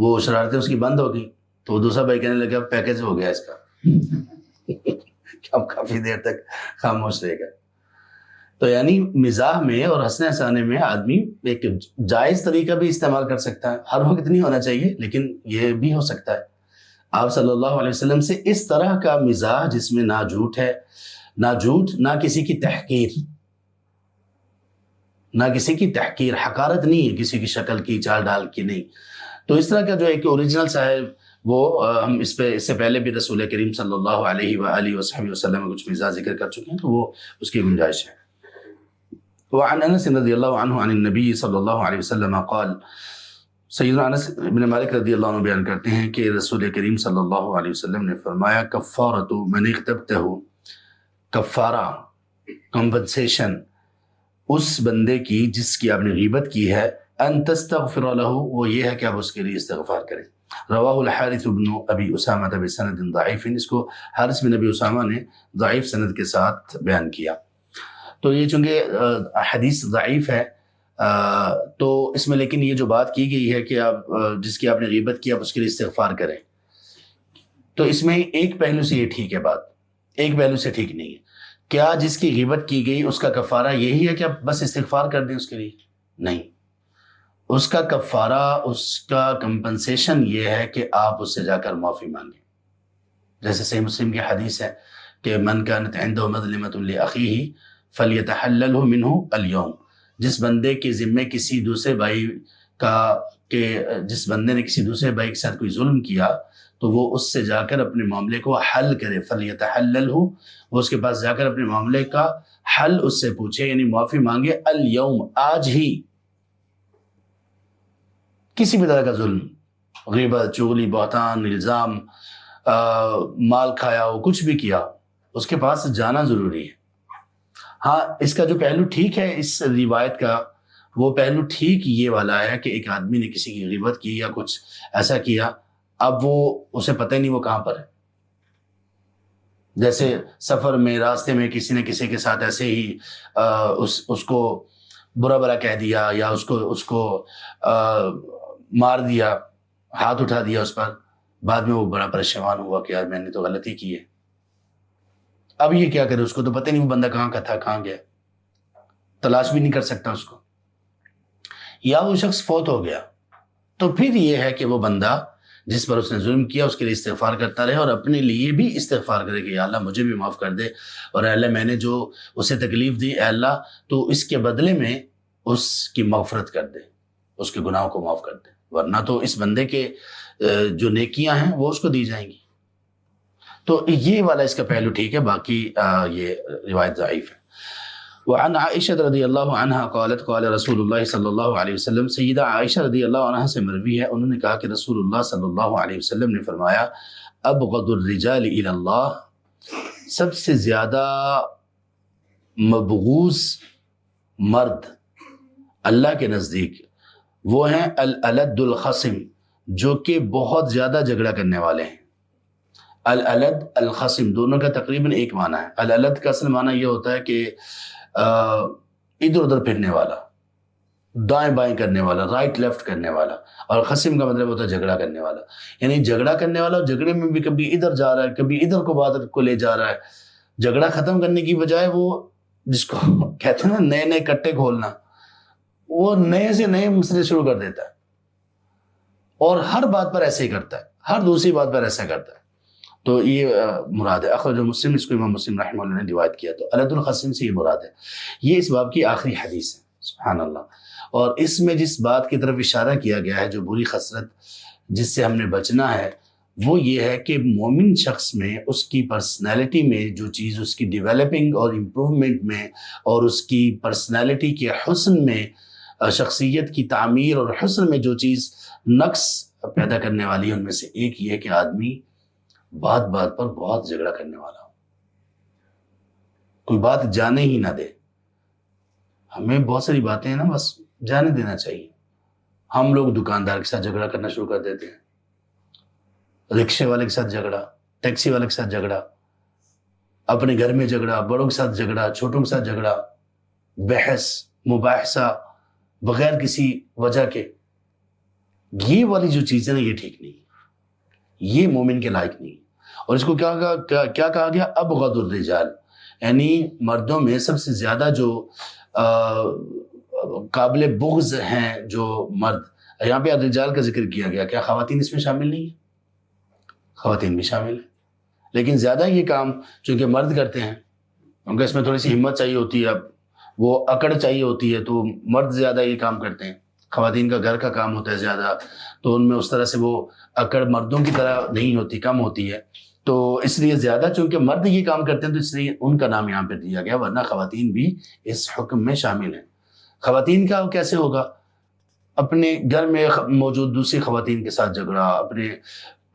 وہ شرارتیں اس کی بند ہو گئی. تو دوسرا بھائی کہنے لگا پیکج ہو گیا اس کا. اب کافی دیر تک خاموش رہے گا. تو یعنی مزاح میں اور ہنسنے ہنسانے میں آدمی ایک جائز طریقہ بھی استعمال کر سکتا ہے. ہر وقت نہیں ہونا چاہیے لیکن یہ بھی ہو سکتا ہے. آپ صلی اللہ علیہ وسلم سے اس طرح کا مزاح جس میں نہ جھوٹ ہے، نہ کسی کی تحقیر، حقارت نہیں ہے کسی کی شکل کی، چال ڈال کی نہیں. تو اس طرح کا جو ایک اوریجنل سا ہے وہ ہم اس سے پہلے بھی رسول کریم صلی اللہ علیہ وآلہ وصحبہ وسلم میں کچھ مزاح ذکر کر چکے ہیں، تو وہ اس کی گنجائش ہے. وعن انس رضی اللہ عنہ عن النبی صلی اللہ علیہ وسلم قال، سیدنا انس بن مالک رضی اللہ عنہ بیان کرتے ہیں کہ رسول کریم صلی اللہ علیہ وسلم نے فرمایا کفارۃ من اغتبتہ، کفارہ، کمپنسیشن اس بندے کی جس کی آپ نے غیبت کی ہے، ان تستغفر له، وہ یہ ہے کہ آپ اس کے لیے استغفار کریں. رواہ الحارث بن ابی اسامہ بسند ضعیف، اس کو حارث بن ابی اسامہ نے ضعیف سند کے ساتھ بیان کیا. تو یہ چونکہ حدیث ضعیف ہے تو اس میں لیکن یہ جو بات کی گئی ہے کہ آپ جس کی آپ نے غیبت کی آپ اس کے لیے استغفار کریں، تو اس میں ایک پہلو سے یہ ٹھیک ہے بات، ایک پہلو سے ٹھیک نہیں ہے. کیا جس کی غیبت کی گئی اس کا کفارہ یہی ہے کہ آپ بس استغفار کر دیں اس کے لیے؟ نہیں، اس کا کفارہ، اس کا کمپنسیشن یہ ہے کہ آپ اس سے جا کر معافی مانگیں. جیسے صحیح مسلم کی حدیث ہے کہ من کانت عنده مظلمة لأخیہ فلیتحللہ منہ اليوم، جس بندے کے ذمے کسی دوسرے بھائی جس بندے نے کسی دوسرے بھائی کے ساتھ کوئی ظلم کیا تو وہ اس سے جا کر اپنے معاملے کو حل کرے. فلیتحللہ، وہ اس کے پاس جا کر اپنے معاملے کا حل اس سے پوچھے، یعنی معافی مانگے اليوم، آج ہی. کسی بھی طرح کا ظلم، غیبت، چغلی، بہتان، الزام، مال کھایا ہو، کچھ بھی کیا، اس کے پاس جانا ضروری ہے. ہاں اس کا جو پہلو ٹھیک ہے اس روایت کا، وہ پہلو ٹھیک یہ والا ہے کہ ایک آدمی نے کسی کی غیبت کی یا کچھ ایسا کیا، اب وہ اسے پتہ ہی نہیں وہ کہاں پر ہے. جیسے سفر میں، راستے میں کسی نے کسی کے ساتھ ایسے ہی اس کو برا بھلا کہہ دیا یا اس کو مار دیا، ہاتھ اٹھا دیا اس پر، بعد میں وہ بڑا پریشان ہوا کہ یار میں نے تو غلطی کی ہے. اب یہ کیا کرے، اس کو تو پتہ نہیں وہ بندہ کہاں کا تھا، کہاں گیا، تلاش بھی نہیں کر سکتا اس کو. یا وہ شخص فوت ہو گیا تو پھر یہ ہے کہ وہ بندہ جس پر اس نے ظلم کیا اس کے لیے استغفار کرتا رہے اور اپنے لیے بھی استغفار کرے کہ یا اللہ مجھے بھی معاف کر دے، اور اے اللہ میں نے جو اسے تکلیف دی اے اللہ تو اس کے بدلے میں اس کی مغفرت کر دے، اس کے گناہوں کو معاف کر دے، ورنہ تو اس بندے کے جو نیکیاں ہیں وہ اس کو دی جائیں گی. تو یہ والا اس کا پہلو ٹھیک ہے، باقی یہ روایت ضعیف ہے۔ وعن عائشہ رضی اللہ عنہ قالت قال رسول اللہ صلی اللہ علیہ وسلم، سیدہ عائشہ رضی اللہ عنہ سے مروی ہے، انہوں نے کہا کہ رسول اللہ صلی اللہ علیہ وسلم نے فرمایا ابغض الرجال الی اللہ، سب سے زیادہ مبغوض مرد اللہ کے نزدیک وہ ہیں الالد الخصم، جو کہ بہت زیادہ جھگڑا کرنے والے ہیں۔ الالد الخصم دونوں کا تقریباً ایک معنی ہے۔ الالد کا اصل معنی یہ ہوتا ہے کہ ادھر ادھر پھرنے والا، دائیں بائیں کرنے والا، رائٹ لیفٹ کرنے والا، اور خصم کا مطلب ہوتا ہے جھگڑا کرنے والا، یعنی جھگڑا کرنے والا، اور جھگڑے میں بھی کبھی ادھر جا رہا ہے کبھی ادھر کو بات کو لے جا رہا ہے۔ جھگڑا ختم کرنے کی بجائے وہ جس کو کہتے ہیں نا نئے نئے کٹے کھولنا، وہ نئے سے نئے مسئلے شروع کر دیتا ہے، اور ہر بات پر ایسے ہی کرتا ہے، ہر دوسری بات پر ایسا کرتا ہے۔ تو یہ مراد ہے۔ اخرج مسلم، اس کو امام مسلم رحمہ اللہ نے روایت کیا۔ تو الد الخصم سے یہ مراد ہے۔ یہ اس باب کی آخری حدیث ہے، سبحان اللہ۔ اور اس میں جس بات کی طرف اشارہ کیا گیا ہے، جو بری خصلت جس سے ہم نے بچنا ہے، وہ یہ ہے کہ مومن شخص میں اس کی پرسنالٹی میں جو چیز اس کی ڈیولپنگ اور امپروومنٹ میں اور اس کی پرسنالٹی کے حسن میں، شخصیت کی تعمیر اور حسن میں جو چیز نقص پیدا کرنے والی ہے، ان میں سے ایک یہ ہے کہ آدمی بات بات پر بہت جھگڑا کرنے والا ہو، کوئی بات جانے ہی نہ دے۔ ہمیں بہت ساری باتیں ہیں نا، بس جانے دینا چاہیے۔ ہم لوگ دکاندار کے ساتھ جھگڑا کرنا شروع کر دیتے ہیں، رکشے والے کے ساتھ جھگڑا، ٹیکسی والے کے ساتھ جھگڑا، اپنے گھر میں جھگڑا، بڑوں کے ساتھ جھگڑا، چھوٹوں کے ساتھ جھگڑا، بحث مباحثہ بغیر کسی وجہ کے۔ یہ والی جو چیزیں نا، یہ ٹھیک نہیں، یہ مومن کے لائق نہیں۔ اور اس کو کیا کہا گیا؟ ابغض الرجال، یعنی مردوں میں سب سے زیادہ جو قابل بغض ہیں جو مرد، یہاں پہ الرجال کا ذکر کیا گیا، کیا خواتین اس میں شامل نہیں ہیں؟ خواتین بھی شامل ہیں، لیکن زیادہ یہ کام چونکہ مرد کرتے ہیں، ان کو اس میں تھوڑی سی ہمت چاہیے ہوتی ہے، اب وہ اکڑ چاہیے ہوتی ہے، تو مرد زیادہ یہ کام کرتے ہیں۔ خواتین کا گھر کا کام ہوتا ہے زیادہ، تو ان میں اس طرح سے وہ اکڑ مردوں کی طرح نہیں ہوتی، کم ہوتی ہے، تو اس لیے زیادہ چونکہ مرد یہ کام کرتے ہیں تو اس لیے ان کا نام یہاں پہ دیا گیا، ورنہ خواتین بھی اس حکم میں شامل ہیں۔ خواتین کا کیسے ہوگا؟ اپنے گھر میں موجود دوسری خواتین کے ساتھ جھگڑا، اپنے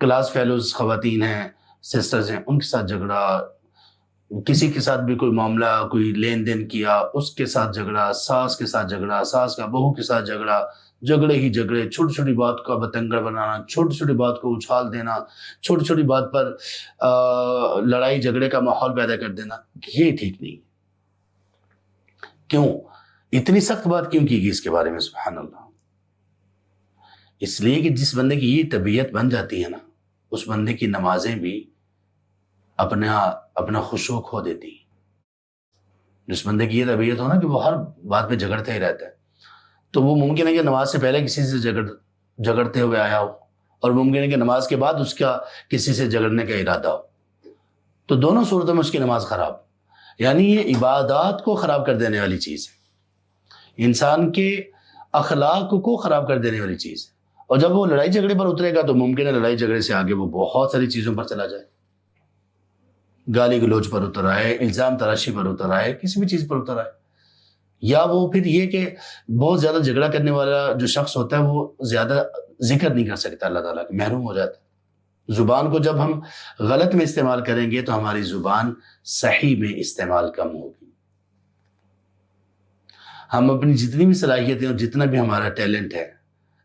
کلاس فیلوز خواتین ہیں، سسٹرز ہیں، ان کے ساتھ جھگڑا، کسی کے ساتھ بھی کوئی معاملہ، کوئی لین دین کیا، اس کے ساتھ جھگڑا، ساس کے ساتھ جھگڑا، ساس کا بہو کے ساتھ جھگڑا، جھگڑے ہی جھگڑے، چھوٹی چھوٹی بات کا بتنگڑ بنانا، چھوٹی چھوٹی بات کو اچھال دینا، چھوٹی چھوٹی بات پر لڑائی جھگڑے کا ماحول پیدا کر دینا، یہ ٹھیک نہیں۔ کیوں اتنی سخت بات کیوں کی گئی اس کے بارے میں؟ سبحان اللہ۔ اس لیے کہ جس بندے کی یہ طبیعت بن جاتی ہے نا، اس بندے کی نمازیں بھی اپنا خشوع کھو دیتی ہیں۔ جس بندے کی یہ طبیعت ہو نا کہ وہ ہر بات پہ جھگڑتا ہی رہتا ہے، تو وہ ممکن ہے کہ نماز سے پہلے کسی سے جھگڑتے ہوئے آیا ہو، اور ممکن ہے کہ نماز کے بعد اس کا کسی سے جھگڑنے کا ارادہ ہو، تو دونوں صورتوں میں اس کی نماز خراب۔ یعنی یہ عبادات کو خراب کر دینے والی چیز ہے، انسان کے اخلاق کو خراب کر دینے والی چیز ہے۔ اور جب وہ لڑائی جھگڑے پر اترے گا تو ممکن ہے لڑائی جھگڑے سے آگے وہ بہت ساری چیزوں پر چلا جائے، گالی گلوچ پر اتر آئے، الزام تراشی پر اتر آئے، کسی بھی چیز پر اتر آئے، یا وہ پھر یہ کہ بہت زیادہ جھگڑا کرنے والا جو شخص ہوتا ہے وہ زیادہ ذکر نہیں کر سکتا اللہ تعالیٰ کا، محروم ہو جاتا ہے۔ زبان کو جب ہم غلط میں استعمال کریں گے تو ہماری زبان صحیح میں استعمال کم ہوگی۔ ہم اپنی جتنی بھی صلاحیتیں اور جتنا بھی ہمارا ٹیلنٹ ہے،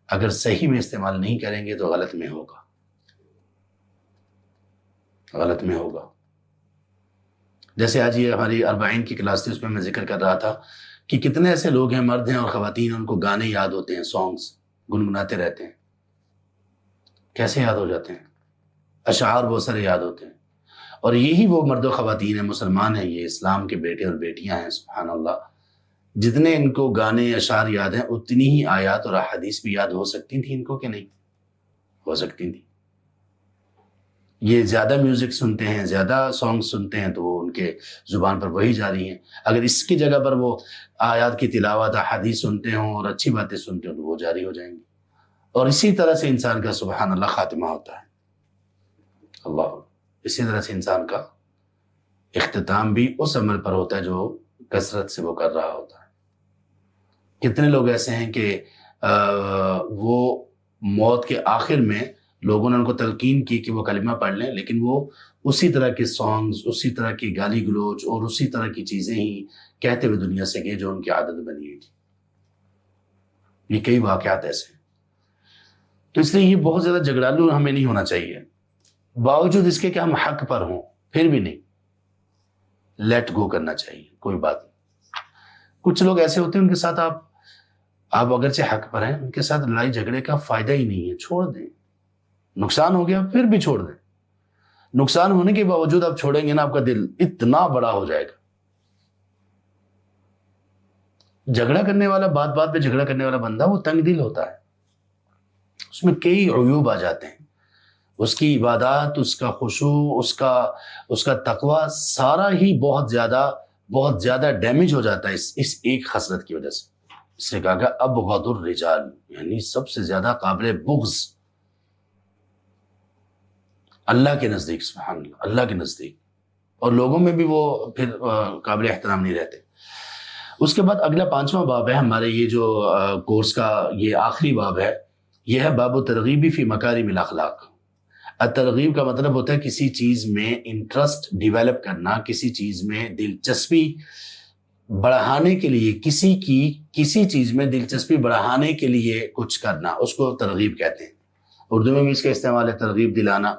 اگر صحیح میں استعمال نہیں کریں گے تو غلط میں ہوگا، غلط میں ہوگا۔ جیسے آج یہ ہماری 40 کی کلاس تھی، اس میں میں ذکر کر رہا تھا کہ کتنے ایسے لوگ ہیں، مرد ہیں اور خواتین، ان کو گانے یاد ہوتے ہیں، سانگز گنگناتے رہتے ہیں۔ کیسے یاد ہو جاتے ہیں؟ اشعار بہت سارے یاد ہوتے ہیں، اور یہی وہ مرد و خواتین ہیں، مسلمان ہیں، یہ اسلام کے بیٹے اور بیٹیاں ہیں، سبحان اللہ۔ جتنے ان کو گانے اشعار یاد ہیں، اتنی ہی آیات اور احادیث بھی یاد ہو سکتی تھیں ان کو، کہ نہیں ہو سکتی تھیں؟ یہ زیادہ میوزک سنتے ہیں، زیادہ سانگ سنتے ہیں، تو وہ ان کے زبان پر وہی جاری ہیں۔ اگر اس کی جگہ پر وہ آیات کی تلاوت، احادیث سنتے ہوں اور اچھی باتیں سنتے ہوں تو وہ جاری ہو جائیں گی، اور اسی طرح سے انسان کا سبحان اللہ خاتمہ ہوتا ہے۔ اللہ اسی طرح سے انسان کا اختتام بھی اس عمل پر ہوتا ہے جو کثرت سے وہ کر رہا ہوتا ہے۔ کتنے لوگ ایسے ہیں کہ وہ موت کے آخر میں لوگوں نے ان کو تلقین کی کہ وہ کلمہ پڑھ لیں، لیکن وہ اسی طرح کے سانگز، اسی طرح کی گالی گلوچ اور اسی طرح کی چیزیں ہی کہتے ہوئے دنیا سے گئے جو ان کی عادت بنی ہوئی تھی۔ یہ کئی واقعات ایسے ہیں۔ تو اس لیے یہ بہت زیادہ جھگڑالو ہمیں نہیں ہونا چاہیے، باوجود اس کے کہ ہم حق پر ہوں پھر بھی نہیں، لیٹ گو کرنا چاہیے، کوئی بات نہیں۔ کچھ لوگ ایسے ہوتے ہیں ان کے ساتھ آپ اگرچہ حق پر ہیں، ان کے ساتھ لڑائی جھگڑے کا فائدہ ہی نہیں ہے، چھوڑ دیں۔ نقصان ہو گیا پھر بھی چھوڑ دیں، نقصان ہونے کے باوجود آپ چھوڑیں گے نا، آپ کا دل اتنا بڑا ہو جائے گا۔ جھگڑا کرنے والا، بات بات پہ جھگڑا کرنے والا بندہ وہ تنگ دل ہوتا ہے، اس میں کئی عیوب آ جاتے ہیں، اس کی عبادات، اس کا خشوع، اس کا تقوی سارا ہی بہت زیادہ ڈیمیج ہو جاتا ہے اس ایک خصلت کی وجہ سے۔ اس نے کہا کہ ابغض الرجال، یعنی سب سے زیادہ قابل بغض اللہ کے نزدیک، سبحان اللہ، اللہ کے نزدیک، اور لوگوں میں بھی وہ پھر قابل احترام نہیں رہتے۔ اس کے بعد اگلا 5واں باب ہے ہمارے یہ جو کورس کا یہ آخری باب ہے، یہ ہے باب الترغیب فی مکارم الاخلاق۔ الترغیب کا مطلب ہوتا ہے کسی چیز میں انٹرسٹ ڈیولپ کرنا، کسی چیز میں دلچسپی بڑھانے کے لیے، کسی چیز میں دلچسپی بڑھانے کے لیے کچھ کرنا، اس کو ترغیب کہتے ہیں۔ اردو میں بھی اس کا استعمال ہے، ترغیب دلانا۔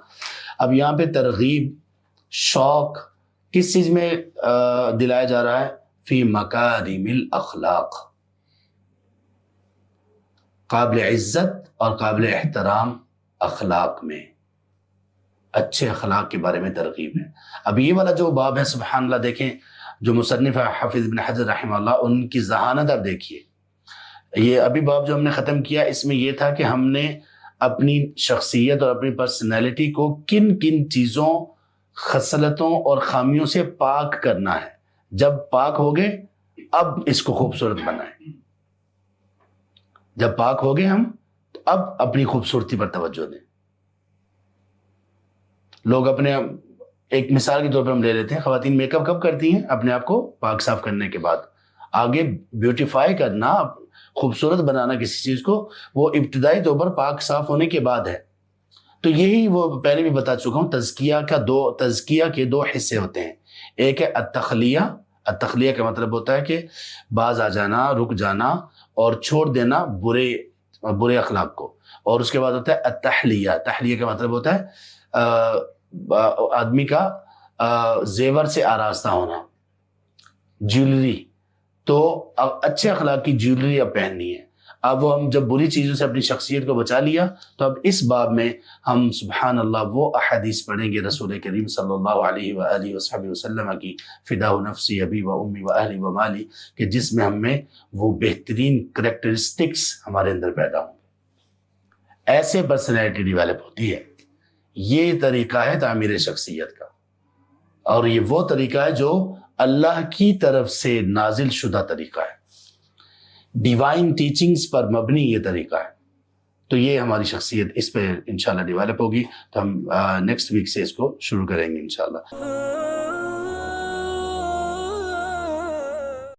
اب یہاں پہ ترغیب، شوق کس چیز میں دلایا جا رہا ہے؟ فی مکارم الاخلاق، قابل عزت اور قابل احترام اخلاق میں، اچھے اخلاق کے بارے میں ترغیب ہے۔ اب یہ والا جو باب ہے، سبحان اللہ، دیکھیں جو مصنف حافظ ابن حجر رحمہ اللہ، ان کی ذہانت اب دیکھیے۔ یہ ابھی باب جو ہم نے ختم کیا، اس میں یہ تھا کہ ہم نے اپنی شخصیت اور اپنی پرسنالٹی کو کن کن چیزوں، خصلتوں اور خامیوں سے پاک کرنا ہے۔ جب پاک ہو گئے اب اس کو خوبصورت بنائیں۔ جب پاک ہو گئے ہم، تو اب اپنی خوبصورتی پر توجہ دیں۔ لوگ اپنے، ایک مثال کے طور پر ہم لے لیتے ہیں، خواتین میک اپ کب کرتی ہیں؟ اپنے آپ کو پاک صاف کرنے کے بعد۔ آگے بیوٹیفائی کرنا، خوبصورت بنانا کسی چیز کو، وہ ابتدائی طور پر پاک صاف ہونے کے بعد ہے۔ تو یہی وہ پہلے بھی بتا چکا ہوں، تزکیہ کے دو حصے ہوتے ہیں۔ ایک ہے التخلیہ۔ التخلیہ کا مطلب ہوتا ہے کہ باز آ جانا، رک جانا اور چھوڑ دینا برے اخلاق کو، اور اس کے بعد ہوتا ہے التحلیہ۔ تحلیہ کا مطلب ہوتا ہے آدمی کا زیور سے آراستہ ہونا، جیولری۔ تو اب اچھے اخلاق کی جیولری اب پہننی ہے۔ اب وہ ہم جب بری چیزوں سے اپنی شخصیت کو بچا لیا، تو اب اس باب میں ہم سبحان اللہ وہ احادیث پڑھیں گے رسول کریم صلی اللہ علیہ وآلہ وصحبہ وسلم کی، فداء نفسی ابی و امی و اہلی و مالی، کہ جس میں ہم میں وہ بہترین کریکٹرسٹکس ہمارے اندر پیدا ہوں۔ ایسے پرسنالٹی ڈیولپ ہوتی ہے۔ یہ طریقہ ہے تعمیر شخصیت کا، اور یہ وہ طریقہ ہے جو اللہ کی طرف سے نازل شدہ طریقہ ہے، ڈیوائن ٹیچنگز پر مبنی یہ طریقہ ہے۔ تو یہ ہماری شخصیت اس پہ انشاءاللہ ڈیولپ ہوگی، تو ہم نیکسٹ ویک سے اس کو شروع کریں گے انشاءاللہ۔